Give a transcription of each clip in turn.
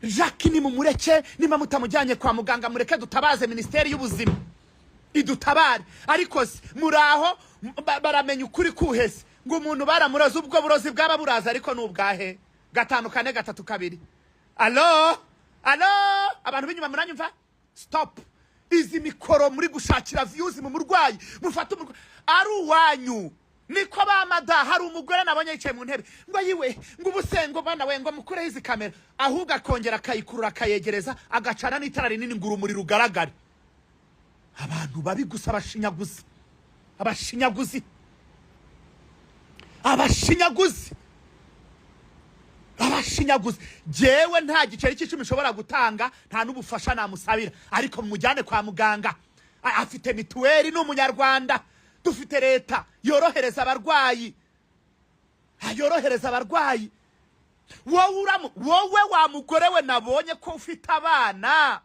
Jacques ni mumureke nima mutamujyanye kwa muganga mureke dutabaze ministeri y'ubuzima idutabare ariko muraho baramenya ukuri kuhese ngo umuntu baramuroza ubwo burozi bwaba buraza ariko nubwahe 5 4 3 2 allo abantu binyuma muranyumva stop izi mikoro muri gushakira views mu murwayi mufata ari uwanyu niko bamada hari umugore nabonye yicaye mu ntebe ngo yiwe ngo ubusengo bana we ngo mukure izi kamera ahubwo akongera akayikurura akayegereza agacana n'itara rinini ngo urumuri rugaragare abantu babi gusa abashinyaguzi jewe nta giceri cy'icumi ushobora gutanga nta n'ubufasha namusabira ariko mujyane kwa muganga afite mituweli n'umunyarwanda dufite leta yorohereza abarwayi wowe wa mugore we nabonye ko ufite abana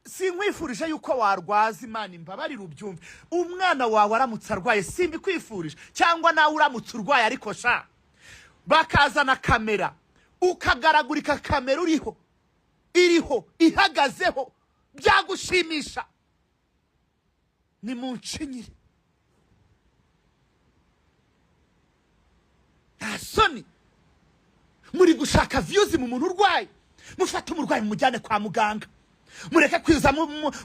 sinkwifurije yuko warwaza Imana imbabarira ubyumve umwana wawe aramutse arwaye simbi kwifurije cyangwa nawe uramutse urwaye ariko sha bakazana kamera ukagaragurika kamera iriho ihagazeho byagushimisha ni muncinyire asoni muri gushaka views mu muntu urwaye mufata umurwayi mujyane kwa muganga mureke kwiza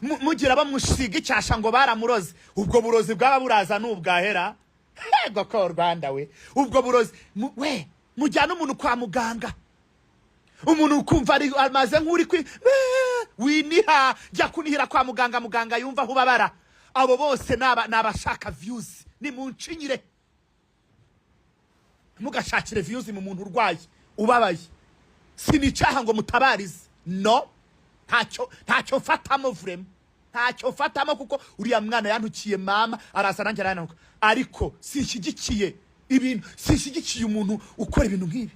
mugira bamushiga icyasha ngo baramuroze ubwo burozi bwaba buraza n'ubwahera yego ko Rwanda we ubwo burozi we mujyana umuntu kwa muganga umuntu ukumva ari amaze nk'uri winiha jya kunihira kwa muganga yumva aho babara abo bose nabashaka views ni muncinyire mugashakire views mu muntu urwaye ubabaye sinicaha ngo mutabarize no ntacyo fatamo vrem ntacyo fatamo kuko uriya mwana yantukiye mama arasa nanjye arananuka ariko sinshyigikiye umuntu ukora ibintu nk'ibi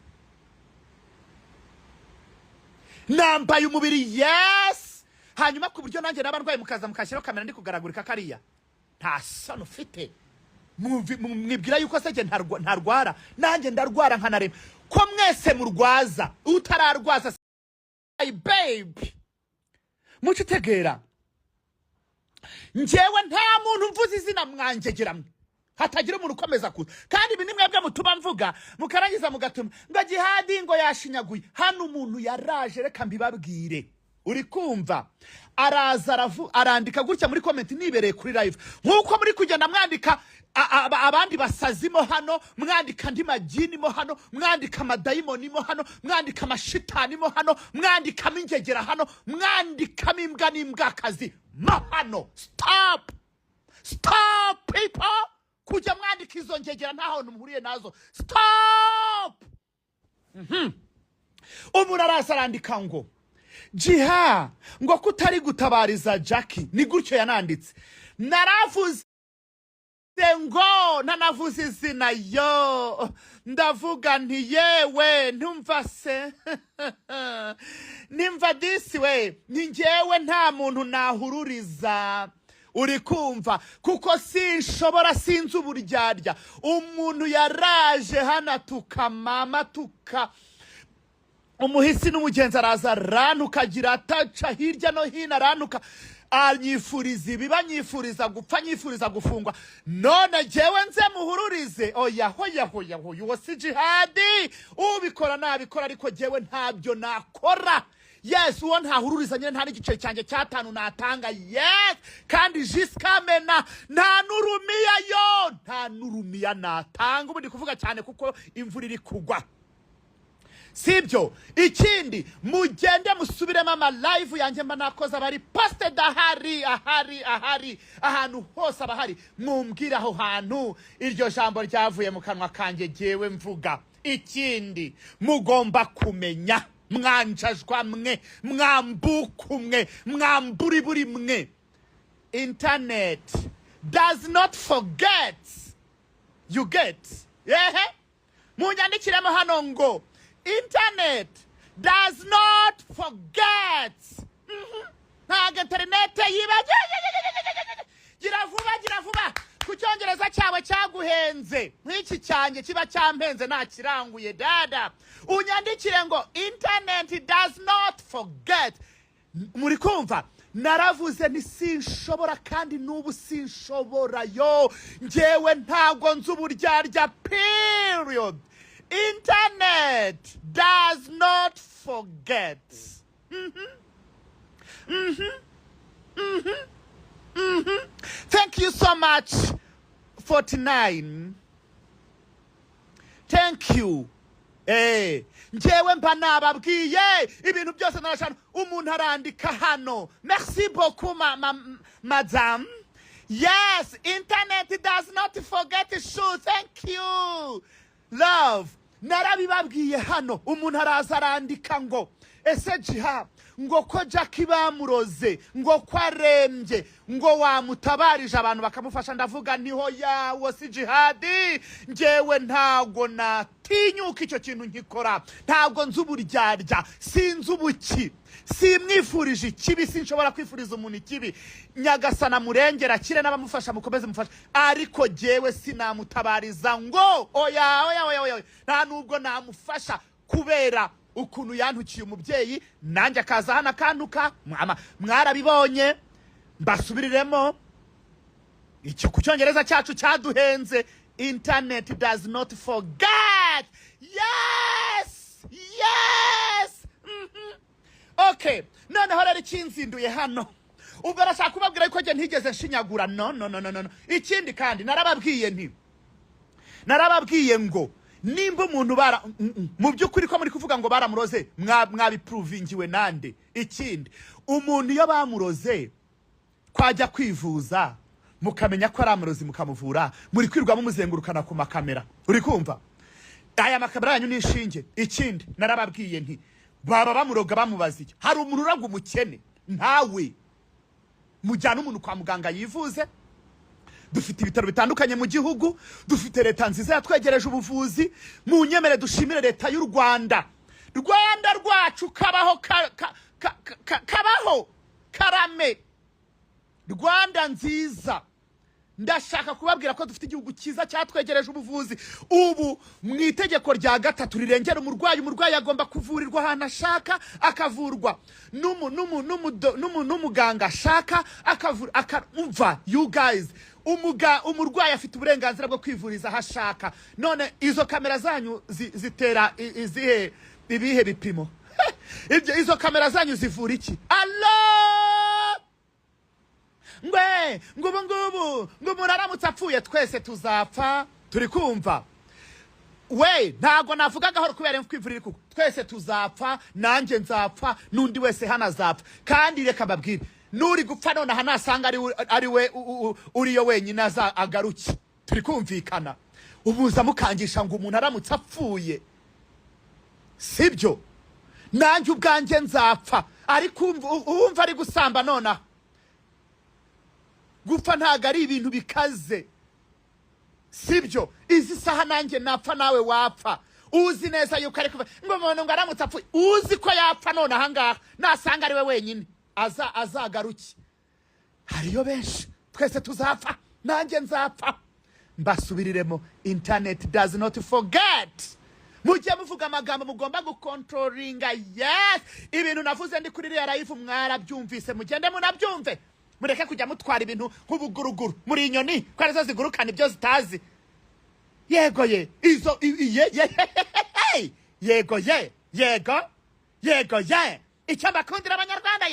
nambaye umubiri yes hanyuma ku buryo nanjye nabarwaye mukaza mukashyiraho kamera ndi kugaragurika kariya nta sano ufite mwibwira yuko se ntarwara nanjye ndarwara nkanarema ko mwese murwaza utararwaza baby muco tegera njyewe nta muntu mvuze izina mwangegeramwe hatagira umuntu ukomeza kuza kandi ibi nimwebwe mutuma mvuga mukarangiza mugatuma ngo Jihadi ngo yashinyaguye hano umuntu yaraje reka mbibabwire uri kumva araza arandika gutya muri comment nibereye kuri live nkuko muri kugenda mwandika abandi basazimo hano mwandika ndi magini mo hano mwandika amadayimoni mo hano mwandika amashitani mo hano mwandika ingegera hano mwandika imbwa n'imbwakazi mo hano stop people kujya mwandika izo ngegera ntaho muhuriye nazo stop umuntu arasarandika ngo Jiha ngo kutari gutabariza Jackie ni gutyo yananditse naravuze ngo nanavuze izina yo ndavuga nti yewe ntumva se nimva this way ni njyewe nta muntu nahururiza uri kumva kuko sinshobora sinzi uburyarya umuntu yaraje hana tukamama umuhisi n'umugenzi araza ranuka gira ataca hirya no hino ranuka anyifuriza ibiba nyifuriza gupfa nyifuriza gufungwa none jewe nze muhururize oya hoya uwo si Jihadi ubikora nabikora ariko jewe ntabyo nakora yes uwo ntahururiza nyine nta n'igiceri cyanjye cy'atanu natanga yes kandi jiskamena nta nurumiya natanga ubundi kuvuga cyane kuko imvura iri kugwa sibyo ikindi mugende musubiremo ama live yanjye mba nakoze abari posted ahari ahantu hose abahari mumbwira aho hantu iryo jambo ryavuye mu kanwa kanjye jewe mvuga ikindi mugomba kumenya mwanjajwa mwe mwambukumwe mwamburi buri mwe internet does not forget you get munyandikiremo hano ngo internet does not forget. Ntago internet yibagiwe. Gira vuba. Ku cyongereza cyawe cyaguhenze. n'iki cyanjye kiba cyampenze ntakiranguye dada unyandikire ngo internet does not forget. Muri kumva naravuze ni sinshobora kandi n'ubu sinshobora yo njyewe ntago nzi uburyarya period. Internet does not forget. Thank you so much 49. Thank you. Njyewe mba nababwiye ibintu byose narashana umuntu arandika hano. Merci beaucoup madame. Yes, internet does not forget shoes. Thank you love. Narabibabwiye hano umuntu araza arandika ngo ese jiha ngo ko Jackie bamuroze ngo kwarembye ngo wamutabarije abantu bakamufasha. Ndavuga niho yawo si jihadi njyewe ntago natinyuka icyo kintu nkikora. Ntago nzi uburyarya sinzi ubuki simwifurije ikibi sinshobora kwifuriza umuntu ikibi. Nyagasana murengera kire n'abamufasha mukomeze mufasha ariko jewe sinamutabariza ngo oya nta nubwo namufasha kubera ukuntu yantukiye umubyeyi nanjye akaza hano akantuka. Mwarabibonye mbasubiriremo icyo ku cyongereza cyacu cyaduhenze. Internet does not forget. Yes. Okay, noneho rero ikinzinduye hano ubwo arashaka kubabwira yuko njye ntigeze nshinyagura. No. Ikindi kandi narababwiye ngo nimba umuntu mu by'ukuri ko muri kuvuga ngo baramuroze mwabiprovingiwe nande. Ikindi umuntu iyo bamuroze kwajya kwivuza mukamenya ko aramurozi mukamuvura muri kwirwa mumuzengurukana ku makamera. Uri kumva aya makamera yanyu nishinge. Ikindi narababwiye nti baba bamuroga bamubaziye hari umuntu uraga umukene ntawe mujyana umuntu kwa muganga yivuze. Dufite ibitaro bitandukanye mu gihugu, dufite leta nziza yatwegereje ubuvuzi. Mu nyemere dushimire leta y'u Rwanda rwacu kabaho kabaho karame Rwanda nziza. Ndashaka kubabwira ko dufite igihugu cyiza cyatwegereje ubuvuzi. Ubu mu itegeko rya gatatu rirengera umurwayi agomba kuvurirwa ahantu ashaka akavurwa n'umuganga ashaka umva you guys umurwayi afite uburenganzira bwo kwivuriza aho ashaka. None izo kamera zanyu zitera ibihe bipimo? Izo kamera zanyu zivura iki? Ngubu muraramutse apfuye twese tuzapfa. Turi kumva ntago navuga gahoro kubera kwivurira kuko twese tuzapfa. Nanjye nzapfa n'undi wese hana zapfa. Kandi reka babwire nuri gupfa none hanasanga ari we uriyo wenyine agaruki. Turi kumvikana ubuza mukangisha ngo umuntu aramutse apfuye sibyo. Nanjye ubwanjye nzapfa ariko umva ari gusamba nona gupfa ntago ari ibintu bikaze sibyo. Izi saha nanjye napfa nawe wapfa. Uzi neza yuko ari kuva ngo umuntu ngo aramutse apfuye uzi ko yapfa none ahangaha nasanga ari we wenyine azagaruki. Hariyo benshi twese tuzapfa nanjye nzapfa. Mbasubiriremo internet does not forget. Mujye muvuga amagambo mugomba gukontrolinga. Yes, ibintu navuze ndi kuri iriya live mwarabyumvise mugende munabyumve. Mureke kujya mutwara ibintu nk'ubuguruguru muri inyoni ko arizo zigurukana ibyo zitazi. Yego icyo mbakundira abanyarwanda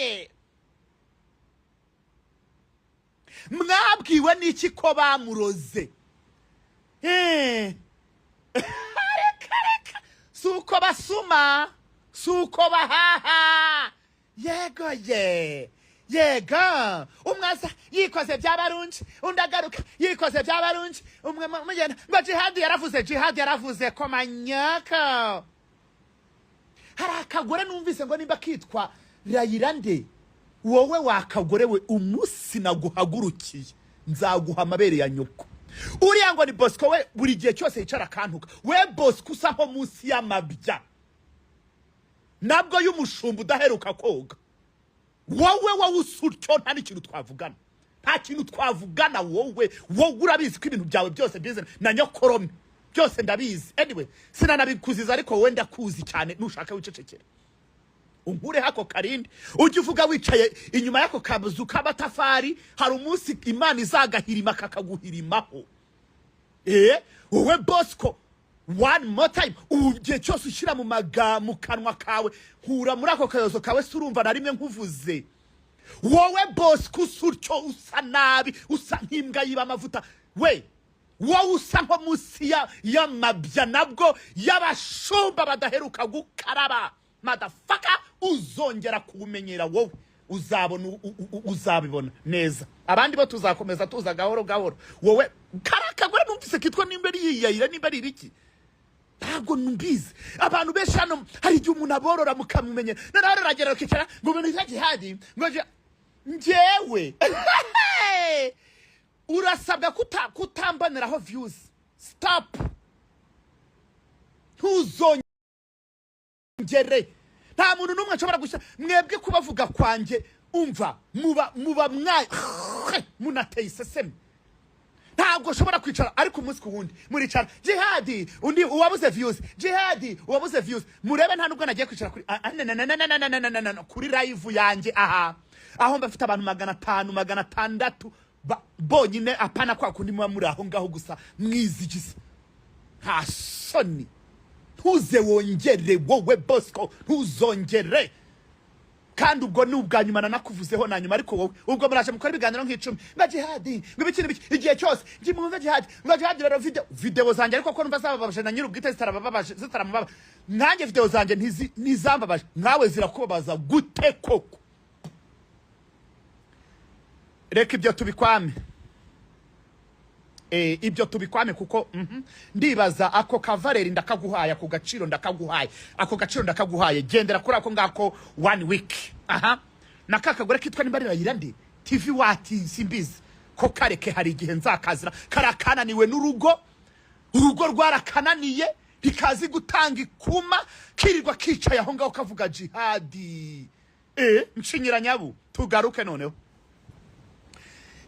mwabwiwe n'iki ko bamuroze? Suko basuma suko bahaha. Yego umwaza yikoze byabarunje undagaruka yikoze byabarunje umwe mugenda ngo jihad yaravuze ko manyaka. Hari akagore numvise ngo nimba kitwa Rayirande. Wowe wakagore we umusi naguhagurukiye nzaguha amabere ya nyoko. Uriya ngo ni Bosco we buri gihe cyose yicara kantuka. We Bosco usaho munsi y'amabya nabwo y'umushumba udaheruka koga. Wowe usutyo nta n'ikintu twavugana. Nta kintu twavugana wowe urabizi ko ibintu byawe byose bize na nyokorome. byose ndabizi. Anyway, sinanabikuziza ariko wenda kuzi cyane nushaka wicecekera. Unkure hako karindi ujye uvuga wicaye inyuma yako kabuzu kabatafari hari umunsi Imana izagahirima kakaguhirimaho. Wowe Bosco one more time ugiye cyose ushira mu mu kanwa kawe hura muri ako kayozo kawe surumva na rimwe nkuvuze. Wowe Bosco usurcyo usa nabi usa nk'imbwa yiba amavuta we wowe usa nko musi y'amabya nabwo y'abashumba badaheruka gukaraba. Motherfucker uzongera kumenyera wowe uzabibona neza. Abandi bo tuzakomeza tuza gahoro gahoro. Wowe karakagore numvise kitwa nimbere yiyayira nimbere ibiki ntago numbize. Abantu benshi hano hari igihe umuntu aborora mukamumenye naraho ragera kicara ngo bintu bya jihadi ngo njyewe urasabwa kutambaniraho views. Stop. Ntuzongere nta muntu numwe nshobora gushya mwebwe kubavuga kwanjye umva muba munateye iseseme. Ntabwo shobora kwicara ariko umunsi ku wundi muricara jihadi undi uwabuze views jihadi uwabuze views murebe nta nubwo nagiye kwicara kuri live yanjye aho mbafite abantu 500 600 bonyine apana kwa kundi muba muri aho ngaho gusa mwizigiza. Nta soni. Ntuze wongere wowe Bosco ntuzongere kandi ubwo nubwa nyuma nakuvuzeho na nyuma ariko wowe ubwo muraje mukora ibiganiro nk'icumi nga jihadi ngibikini biki igihe cyose ngimumva jihadi nga jihadi rero video zanjye ariko ko numva zababaje na nyirubwite zitarababaje zitaramubaba nanjye video zanjye ntizambabaje nawe zirakubabaza gute koko. Reka ibyo tubikwame ibyo tubikwame kuko ndibaza ako kavareri ndakaguhaye ako gaciro ndakaguhaye gendera kuri ako ngako 1 week nakakagore kitwa nimbarira yirandi TV wati simbizi ko kareke hari igihe nzakazira karakananiwe n'urugo rwarakananiye ikazi gutanga ikuma kirirwa kicaye aho ngaho kavuga jihadi. Nshinyira nyabu tugaruke noneho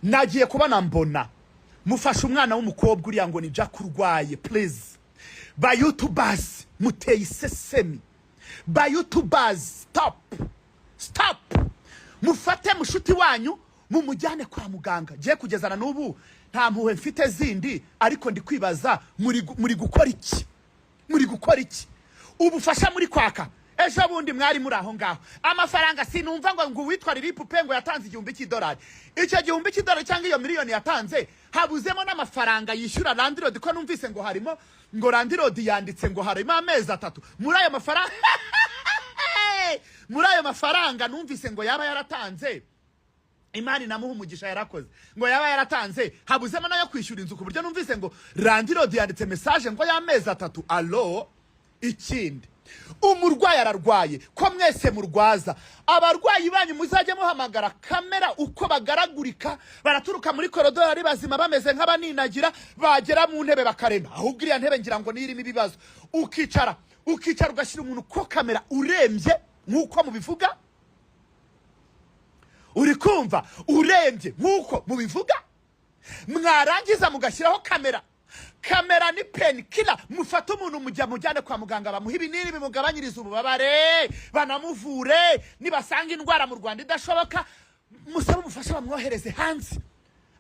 nagiye kubana mbona mufasha umwana w'umukobwa uriya ngo ni Jack urwaye. Please ba YouTubers muteye isesemi. Ba YouTubers stop mufate mushuti wanyu mumujyane kwa muganga. Giye kugezana n'ubu nta mpuwe mfite zindi ariko ndi kwibaza muri gukora iki ubufasha muri kwaka. Ejo bundi mwari muri aho ngaho amafaranga sinumva ngo witwa Lilipupe ngo yatanze $1,000. Icyo $1,000 cyangwa iyo miliyoni yatanze habuzemo n'amafaranga yishyura landlord ko numvise ngo harimo ngo landlord yanditse ngo harimo amezi 3 muri ayo mafaranga numvise ngo yaba yaratanze Imana namuha umugisha yarakoze ngo yaba yaratanze habuzemo nayo kwishyura inzu ku buryo numvise ngo landlord yanditse message ngo y'amezi 3. Allo ikindi umurwayi ararwaye ko mwese murwaza abarwayi banyu muzajye muhamagara kamera uko bagaragurika baraturuka muri koridoro ari bazima bameze nk'abaninagira bagera mu ntebe bakarema ahubwo iriya ntebe ngira ngo nirimo ibibazo ukicara ugashyira umuntu ko kamera urembye nkuko mubivuga. Uri kumva urembye nkuko mubivuga mwarangiza mugashyiraho kamera ni painkiller mufata umuntu mujyane kwa muganga bamuha ibinini bimugabanyiriza ububabare banamuvure nibasanga indwara mu Rwanda idashoboka musaba umufasha bamwohereze hanze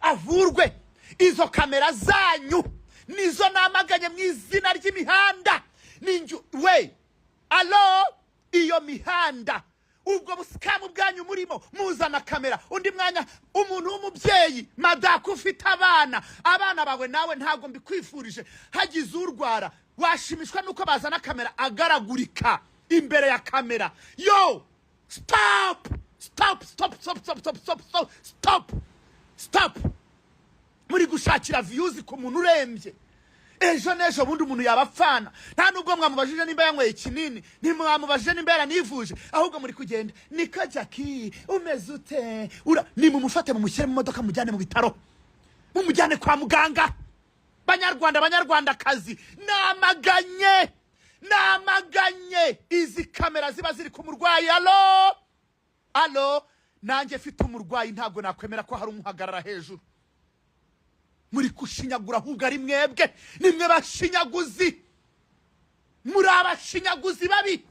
avurwe. Izo kamera zanyu nizo namaganye mu izina ry'imihanda we allo iyo mihanda ubwo busikamu bwanyu murimo muzana kamera undi mwanya umuntu w'umubyeyi madaka ufite abana bawe nawe ntago mbikwifurije hagize urwara washimishwa nuko bazana kamera agaragurika imbere ya kamera. Yo stop muri gushakira views ku muntu urembye. Ejo nejo bundi umuntu yabapfana nta nubwo mwamubajije nimba yanyweye kinini ntimwamubajije nimba yaranivuje ahubwo muri kugenda niko Jackie umeze ute ni mumufate mumushyire mu modoka mujyane mu bitaro mumujyane kwa muganga. Banyarwandakazi namaganye izi kamera ziba ziri ku murwayi. Allo nanjye mfite umurwayi ntabwo nakwemera ko hari umuhagarara hejuru muri kushinyagura ahubwo ari mwebwe nimwe bashinyaguzi muri abashinyaguzi babi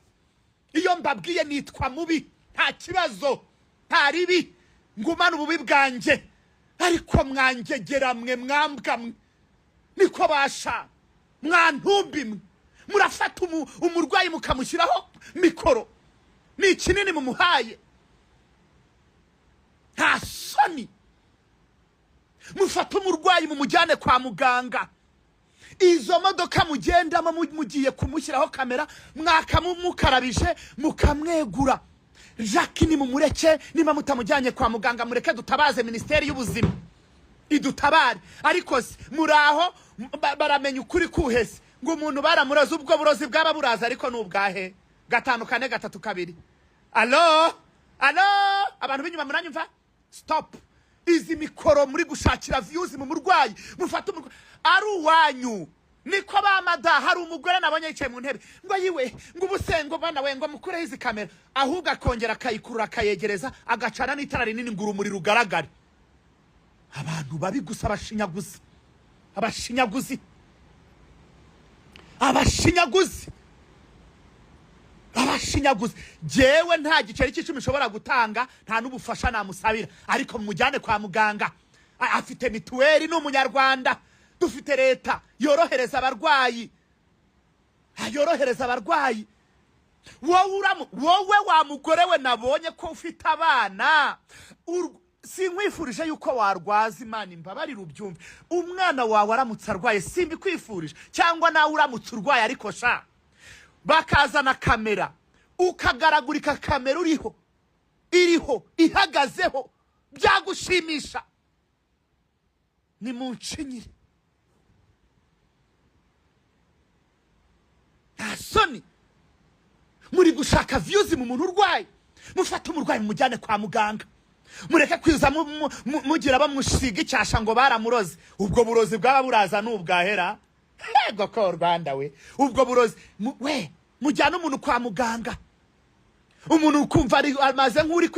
iyo mbabwiye nitwa mubi nta kibazo nta ribi ngumana ububi bwanjye ariko mwangegera mwe mwambwa mwe niko basha mwantumbi mwe murafata umurwayi mukamushyiraho mikoro ni ikinini mumuhaye nta soni mufata umurwayi mumujyane kwa muganga izo modoka mugendamo mugiye kumushyiraho kamera mwakamumukarabije mukamwegura Jacques ni mumureke niba mutamujyanye kwa muganga mureke dutabaze ministeri y'ubuzima idutabare ariko muraho baramenya ukuri kuhese ngo umuntu baramuroza ubwo burozi bwaba buraza ariko nubwahe 5 4 3 2 allo abantu binyuma muranyumva stop izi mikoro muri gushakira views mu murwayi mufata ari uwanyu niko bamada hari umugore nabonye yicaye mu ntebe ngo yiwe ngo ubusengo bana we ngo mukure izi kamera ahubwo akongera akayikurura akayegereza agacana n'itara rinini ngo urumuri rugaragare abantu babi gusa abashinyaguzi jewe nta giceri cy'icumi nshobora gutanga nta n'ubufasha namusabira ariko mujyane kwa muganga afite mituweli n'umunyarwanda dufite leta yorohereza abarwayi wowe wa mugore we nabonye ko ufite abana sinkwifurije yuko warwaza Imana imbabarira ubyumve umwana wawe aramutse arwaye simbikwifurije cyangwa nawe uramutse urwaye ariko sha bakazana kamera ukagaragurika kamera iriho ihagazeho byagushimisha ni muncinyire soni muri gushaka views mu muntu urwaye mufata umurwayi mujyane kwa muganga mureke kwiza mugira bamushiga icyasha ngo baramuroze ubwo burozi bwaba buraza n'ubwahera yego ko Rwanda we ubwo burozi we mujyana umuntu kwa muganga umuntu ukumva ari amaze nk'uri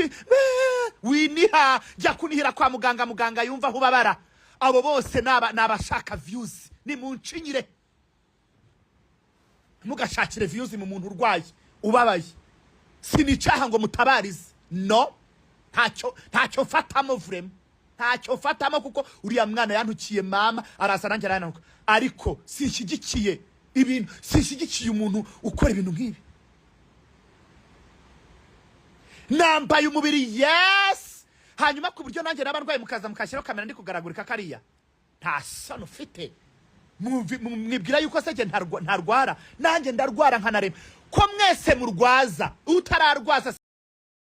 winiha jya kunihira kwa muganga yumva aho babara abo bose nabashaka views ni muncinyire mugashakire views mu muntu urwaye ubabaye sinicaha ngo mutabarize no ntacyo fatamo vrem ntacyo fatamo kuko uriya mwana yantukiye mama arasa nanjye arananuka ariko sinshyigikiye umuntu ukora ibintu nk'ibi nambaye umubiri yes hanyuma ku buryo nanjye n'abarwaye mukaza mukashyiraho kamera ndi kugaragurika kariya nta sano ufite mwibwira yuko se ntarwara nanjye ndarwara nkanarema ko mwese murwaza utararwaza